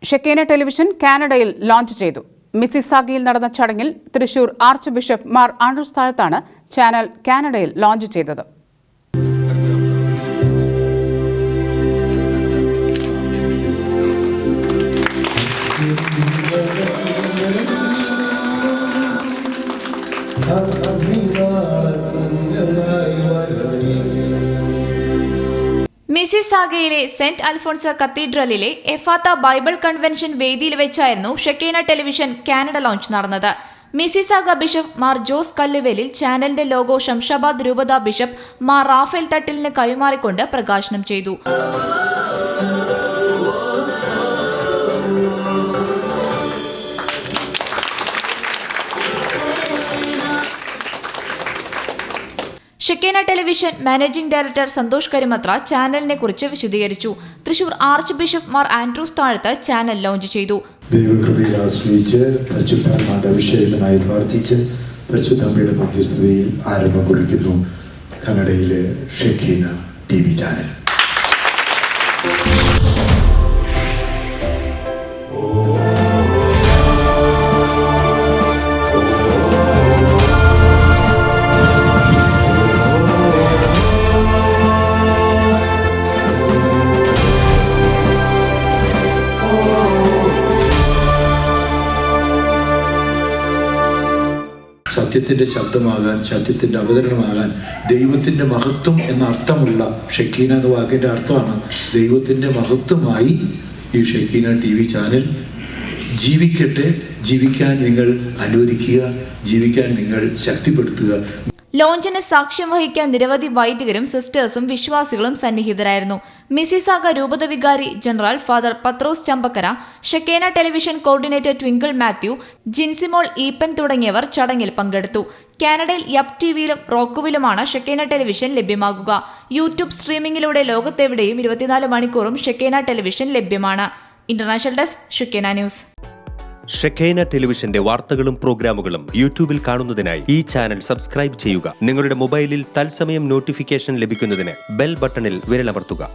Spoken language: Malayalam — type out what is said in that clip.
ഷെക്കേന ടെലിവിഷൻ കാനഡയിൽ ലോഞ്ച് ചെയ്തു. മിസിസാഗയിൽ നടന്ന ചടങ്ങിൽ Thrissur archbishop Mar Andrews താഴത്താണ് ചാനൽ കാനഡയിൽ ലോഞ്ച് ചെയ്തത്. മിസിസാഗയിലെ സെന്റ് അൽഫോൺസ കത്തീഡ്രലിലെ എഫാത്ത ബൈബിൾ കൺവെൻഷൻ വേദിയിൽ വെച്ചായിരുന്നു ഷെക്കേന ടെലിവിഷൻ കാനഡ ലോഞ്ച് നടന്നത്. മിസിസാഗ ബിഷപ്പ് മാർ ജോസ് കല്ലുവേലിൽ ചാനലിന്റെ ലോഗോ ശംഷാബാദ് രൂപത ബിഷപ്പ് മാർ റാഫേൽ തട്ടിലിന് കൈമാറിക്കൊണ്ട് പ്രകാശനം ചെയ്തു. Shekinah television managing director Santhosh Karimattra ചാനലിനെ കുറിച്ച് വിശദീകരിച്ചു. Thrissur archbishop Mar Andrews Thazhath channel launch ചെയ്തു. ദൈവകൃപയിൽ ആശ്രയിച്ച് പരിശുദ്ധാത്മാവിന്റെ അഭിഷേകത്തിനായി പ്രാർത്ഥിച്ച് പരിശുദ്ധമ്മയുടെ മധ്യസ്ഥതയിൽ ആരംഭം കുറിക്കുന്നു കന്നഡയിലെ ഷെക്കേന TV ചാനൽ. സത്യത്തിൻ്റെ ശബ്ദമാകാൻ, സത്യത്തിൻ്റെ അവതരണമാകാൻ, ദൈവത്തിൻ്റെ മഹത്വം എന്ന അർത്ഥമുള്ള ഷെക്കീന എന്ന വാക്കിൻ്റെ അർത്ഥമാണ് ദൈവത്തിൻ്റെ മഹത്വമായി ഈ ഷെക്കീന TV ചാനൽ ജീവിക്കട്ടെ. ജീവിക്കാൻ നിങ്ങൾ അനുവദിക്കുക, ജീവിക്കാൻ നിങ്ങൾ ശക്തിപ്പെടുത്തുക. ലോഞ്ചിന് സാക്ഷ്യം വഹിക്കാൻ നിരവധി വൈദികരും സിസ്റ്റേഴ്സും വിശ്വാസികളും സന്നിഹിതരായിരുന്നു. മിസിസാഗ രൂപത വികാരി general father Pathros Chambakkara, Shekinah television coordinator Twinkle Mathew, Jinsimol Eapen തുടങ്ങിയവർ ചടങ്ങിൽ പങ്കെടുത്തു. കാനഡയിൽ യപ് TVയിലും റോക്കുവിലുമാണ് ഷെക്കേന ടെലിവിഷൻ ലഭ്യമാകുക. യൂട്യൂബ് സ്ട്രീമിംഗിലൂടെ ലോകത്തെവിടെയും 24 മണിക്കൂറും ഷെക്കേന ടെലിവിഷൻ ലഭ്യമാണ്. International desk Shekinah news. Shekinah ടെലിവിഷന്റെ വാർത്തകളും പ്രോഗ്രാമുകളും യൂട്യൂബിൽ കാണുന്നതിനായി ഈ ചാനൽ സബ്സ്ക്രൈബ് ചെയ്യുക. നിങ്ങളുടെ മൊബൈലിൽ തത്സമയം നോട്ടിഫിക്കേഷൻ ലഭിക്കുന്നതിന് ബെൽ ബട്ടണിൽ വിരലമർത്തുക.